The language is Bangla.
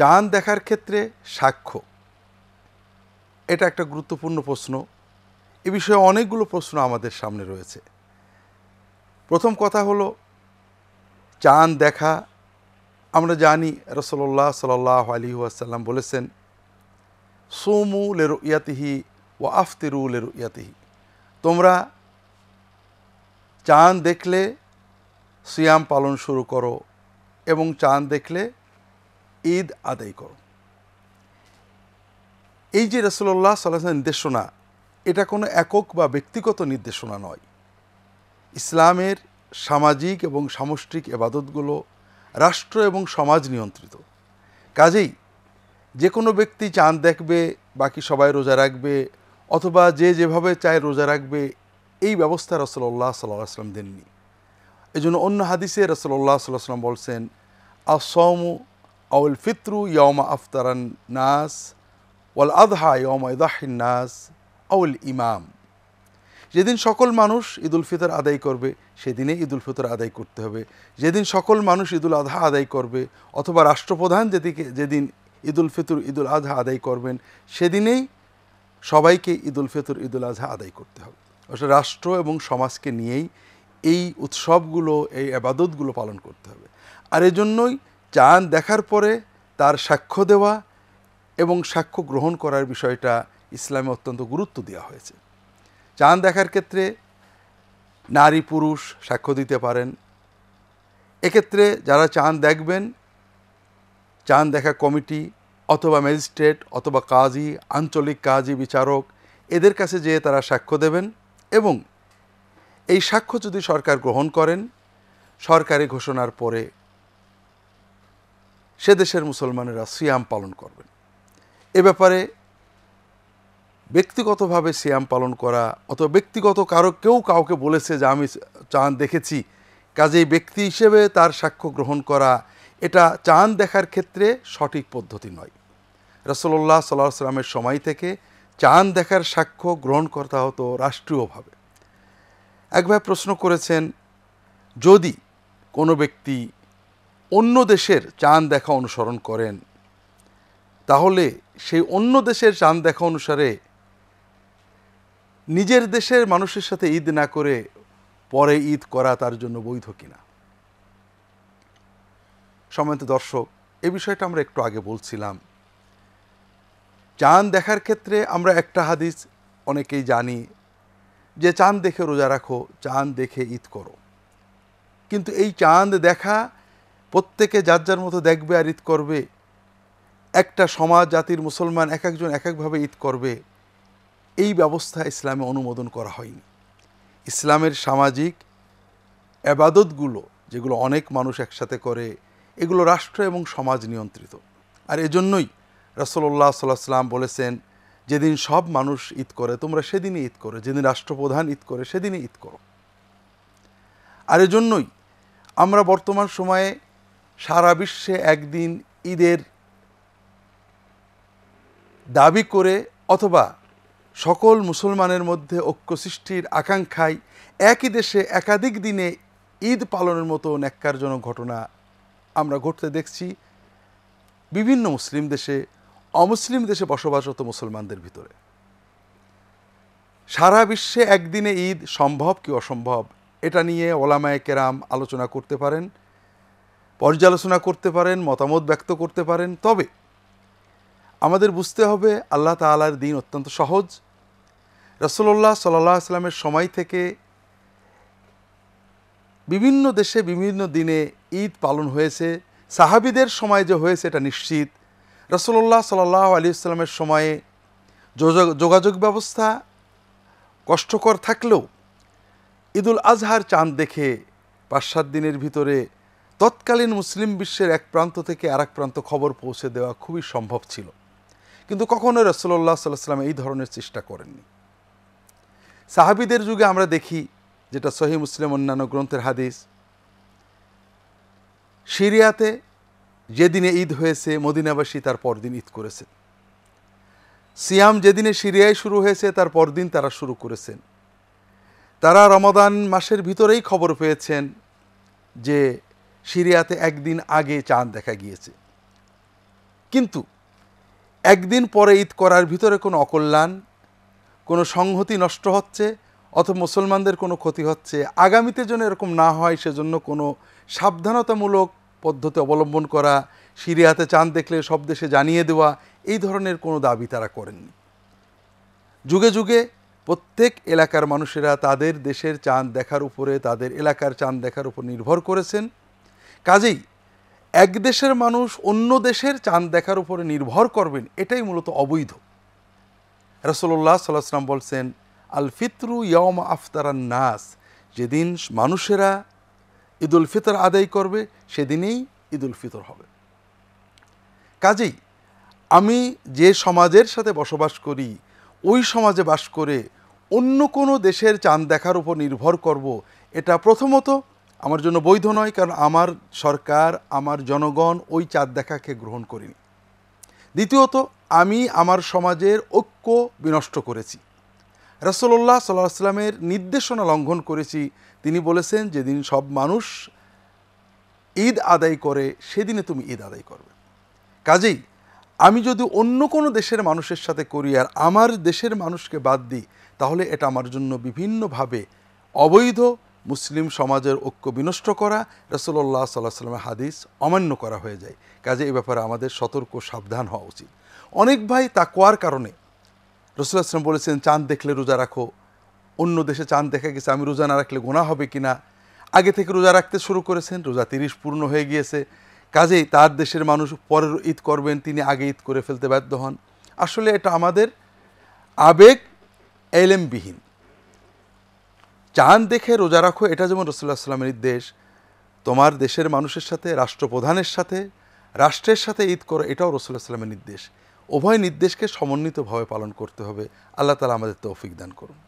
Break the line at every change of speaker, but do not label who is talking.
চাঁদ দেখার ক্ষেত্রে সাক্ষ্য, এটা একটা গুরুত্বপূর্ণ প্রশ্ন। এ বিষয়ে অনেকগুলো প্রশ্ন আমাদের সামনে রয়েছে। প্রথম কথা হলো, চাঁদ দেখা আমরা জানি রাসূলুল্লাহ সাল্লাল্লাহু আলাইহি ওয়াসাল্লাম বলেছেন, সুমু লিরুয়াতিহি ওয়া আফতিরু লিরুয়াতিহি, তোমরা চাঁদ দেখলে সিয়াম পালন শুরু করো এবং চাঁদ দেখলে ঈদ আদায় করো। এই যে রাসূলুল্লাহ সাল্লাল্লাহু আলাইহি ওয়াসাল্লামের নির্দেশনা, এটা কোনো একক বা ব্যক্তিগত নির্দেশনা নয়। ইসলামের সামাজিক এবং সামষ্টিক ইবাদতগুলো রাষ্ট্র এবং সমাজ নিয়ন্ত্রিত। কাজেই যে কোনো ব্যক্তি চাঁদ দেখবে, বাকি সবাই রোজা রাখবে, অথবা যে যেভাবে চায় রোজা রাখবে, এই ব্যবস্থা রাসূলুল্লাহ সাল্লাল্লাহু আলাইহি ওয়াসাল্লাম দেননি। এজন্য অন্য হাদিসে রাসূলুল্লাহ সাল্লাল্লাহু আলাইহি ওয়াসাল্লাম বলছেন, আস-সাওমু আউল ফিতরু ইয়াওমা আফতারান নাস ওয়াল আযহা ইয়াওমা ইযাহিন নাস আউল ইমাম। যেদিন সকল মানুষ ঈদুল ফিতর আদায় করবে সেদিনে ঈদুল ফিতর আদায় করতে হবে। যেদিন সকল মানুষ ঈদুল আযহা আদায় করবে, অথবা রাষ্ট্রপ্রধান যেদিন ঈদুল ফিতর ঈদুল আযহা আদায় করবেন, সেদিনেই সবাইকে ঈদুল ফিতর ঈদুল আযহা আদায় করতে হবে। অর্থাৎ রাষ্ট্র এবং সমাজকে নিয়েই এই উৎসবগুলো, এই ইবাদতগুলো পালন করতে হবে। আর এজন্যই চাঁদ দেখার পরে তার সাক্ষ্য দেওয়া এবং সাক্ষ্য গ্রহণ করার বিষয়টা ইসলামে অত্যন্ত গুরুত্ব দেওয়া হয়েছে। চাঁদ দেখার ক্ষেত্রে নারী পুরুষ সাক্ষ্য দিতে পারেন। এক্ষেত্রে যারা চাঁদ দেখবেন, চাঁদ দেখা কমিটি অথবা ম্যাজিস্ট্রেট অথবা কাজী, আঞ্চলিক কাজী, বিচারক, এদের কাছে যেয়ে তারা সাক্ষ্য দেবেন এবং এই সাক্ষ্য যদি সরকার গ্রহণ করেন, সরকারি ঘোষণার পরে সে দেশের মুসলমানেরা সিয়াম পালন করবেন। এ ব্যাপারে ব্যক্তিগতভাবে সিয়াম পালন করা, অথবা ব্যক্তিগত কেউ কাউকে বলেছে যে আমি চাঁদ দেখেছি, কাজেই ব্যক্তি হিসেবে তার সাক্ষ্য গ্রহণ করা, এটা চাঁদ দেখার ক্ষেত্রে সঠিক পদ্ধতি নয়। রাসূলুল্লাহ সাল্লাল্লাহু আলাইহি ওয়াসাল্লামের সময় থেকে চাঁদ দেখার সাক্ষ্য গ্রহণ করতে হতো রাষ্ট্রীয়ভাবে। এক ভাই প্রশ্ন করেছেন, যদি কোনো ব্যক্তি অন্য দেশের চাঁদ দেখা অনুসরণ করেন, তাহলে সেই অন্য দেশের চাঁদ দেখা অনুসারে নিজের দেশের মানুষের সাথে ঈদ না করে পরে ঈদ করা তার জন্য বৈধ কিনা? সম্মানিত দর্শক, এই বিষয়টা আমরা একটু আগে বলছিলাম। চাঁদ দেখার ক্ষেত্রে আমরা একটা হাদিস অনেকেই জানি যে চাঁদ দেখে রোজা রাখো, চাঁদ দেখে ঈদ করো। কিন্তু এই চাঁদ দেখা প্রত্যেকে যার যার মতো দেখবে আর ঈদ করবে, একটা সমাজ জাতির মুসলমান এক একজন এক একভাবে ঈদ করবে, এই ব্যবস্থা ইসলামে অনুমোদন করা হয়নি। ইসলামের সামাজিক ইবাদতগুলো, যেগুলো অনেক মানুষ একসাথে করে, এগুলো রাষ্ট্র এবং সমাজ নিয়ন্ত্রিত। আর এজন্যই রাসূলুল্লাহ সাল্লাল্লাহু আলাইহি ওয়াসাল্লাম বলেছেন, যেদিন সব মানুষ ঈদ করে তোমরা সেদিনই ঈদ করো, যেদিন রাষ্ট্রপ্রধান ঈদ করে সেদিনই ঈদ করো। আর এজন্যই আমরা বর্তমান সময়ে সারা বিশ্বে একদিন ঈদের দাবি করে, অথবা সকল মুসলমানের মধ্যে ঐক্য সৃষ্টির আকাঙ্ক্ষায় একই দেশে একাধিক দিনে ঈদ পালনের মতো ন্যাক্কারজনক ঘটনা আমরা ঘটতে দেখছি বিভিন্ন মুসলিম দেশে, অমুসলিম দেশে বসবাসরত মুসলমানদের ভিতরে। সারা বিশ্বে একদিনে ঈদ সম্ভব কি অসম্ভব, এটা নিয়ে ওলামায়ে কেরাম আলোচনা করতে পারেন, পর্যালোচনা করতে পারেন, মতামত ব্যক্ত করতে পারেন। তবে আমাদের বুঝতে হবে আল্লাহ তাআলার দ্বীন অত্যন্ত সহজ। রাসূলুল্লাহ সাল্লাল্লাহু আলাইহি ওয়াসাল্লামের সময় থেকে বিভিন্ন দেশে বিভিন্ন দিনে ঈদ পালন হয়েছে। সাহাবীদের সময় যে হয়েছে এটা নিশ্চিত। রাসূলুল্লাহ সাল্লাল্লাহু আলাইহি ওয়াসাল্লামের সময়ে যোগাযোগ ব্যবস্থা কষ্টকর থাকলেও ঈদুল আজহার চাঁদ দেখে ৫-৭ দিনের ভিতরে তৎকালীন মুসলিম বিশ্বের এক প্রান্ত থেকে আরেক প্রান্ত খবর পৌঁছে দেওয়া খুবই সম্ভব ছিল। কিন্তু কখনো রাসূলুল্লাহ সাল্লাল্লাহু আলাইহি ওয়াসাল্লাম এই ধরনের চেষ্টা করেননি। সাহাবীদের যুগে আমরা দেখি, যেটা সহিহ মুসলিম অন্যান্য গ্রন্থের হাদিস, সিরিয়াতে যেদিনে ঈদ হয়েছে মদিনাবাসী তার পরদিন ঈদ করেছেন। সিয়াম যেদিনে সিরিয়ায় শুরু হয়েছে তার পরদিন তারা শুরু করেছেন। তারা রমাদান মাসের ভিতরেই খবর পেয়েছেন যে সিরিয়াতে একদিন আগে চাঁদ দেখা গিয়েছে। কিন্তু একদিন পরে ঈদ করার ভিতরে কোনো অকল্যাণ, কোনো সংহতি নষ্ট হচ্ছে অথবা মুসলমানদের কোনো ক্ষতি হচ্ছে, আগামীতে যেন এরকম না হয় সেজন্য কোনো সাবধানতামূলক পদ্ধতি অবলম্বন করা, সিরিয়াতে চাঁদ দেখলে সব দেশে জানিয়ে দেওয়া, এই ধরনের কোনো দাবি তারা করেননি। যুগে যুগে প্রত্যেক এলাকার মানুষেরা তাদের দেশের চাঁদ দেখার উপরে, তাদের এলাকার চাঁদ দেখার উপর নির্ভর করেছেন। কাজেই এক দেশের মানুষ অন্য দেশের চাঁদ দেখার উপরে নির্ভর করবেন, এটাই মূলত অবৈধ। রাসূলুল্লাহ সাল্লাল্লাহু আলাইহি ওয়াসাল্লাম বলছেন, আল ফিতরু ইয়াওমা আফতারান নাস, যেদিন মানুষেরা ঈদুল ফিতর আদায় করবে সেদিনেই ঈদুল ফিতর হবে। কাজেই আমি যে সমাজের সাথে বসবাস করি, ওই সমাজে বাস করে অন্য কোনো দেশের চাঁদ দেখার উপর নির্ভর করব, এটা প্রথমত আমার জন্য বৈধ নয়, কারণ আমার সরকার, আমার জনগণ ওই চাঁদ দেখাকে গ্রহণ করেনি। দ্বিতীয়ত, আমি আমার সমাজের ঐক্য বিনষ্ট করেছি। রাসূলুল্লাহ সাল্লাল্লাহু আলাইহি ওয়াসাল্লামের নির্দেশনা লঙ্ঘন করেছি। তিনি বলেছেন, যেদিন সব মানুষ ঈদ আদায় করে সেদিনে তুমি ঈদ আদায় করবে। কাজেই আমি যদি অন্য কোনো দেশের মানুষের সাথে করি আর আমার দেশের মানুষকে বাদ দিই, তাহলে এটা আমার জন্য বিভিন্নভাবে অবৈধ, মুসলিম সমাজের ঐক্য বিনষ্ট করা, রাসূলুল্লাহ সাল্লাল্লাহু আলাইহি ওয়াসাল্লামের হাদিস অমান্য করা হয়ে যায়। কাজে এই ব্যাপারে আমাদের সতর্ক সাবধান হওয়া উচিত। অনেক ভাই তাকওয়ার কারণে, রাসূলুল্লাহ সাল্লাল্লাহু আলাইহি ওয়াসাল্লাম বলেছেন চাঁদ দেখলে রোজা রাখো, অন্য দেশে চাঁদ দেখা গেছে, আমি রোজা না রাখলে গুনাহ হবে কিনা, আগে থেকে রোজা রাখতে শুরু করেছেন, রোজা 30 পূর্ণ হয়ে গিয়েছে, কাজেই তার দেশের মানুষ পরের ঈদ করবেন, তিনি আগে ঈদ করে ফেলতে বাধ্য হন। আসলে এটা আমাদের আবেগ এলেমবিহীন। চাঁদ দেখে রোজা রাখো, এটা যেমন রাসূলুল্লাহ সাল্লাল্লাহু আলাইহি ওয়াসাল্লামের নির্দেশ, তোমার দেশের মানুষের সাথে, রাষ্ট্রপ্রধানের সাথে, রাষ্ট্রের সাথে ঈদ করো, এটাও রাসূলুল্লাহ সাল্লাল্লাহু আলাইহি ওয়াসাল্লামের নির্দেশ। উভয় নির্দেশকে সমন্বিতভাবে পালন করতে হবে। আল্লাহ তাআলা আমাদের তৌফিক দান করুন।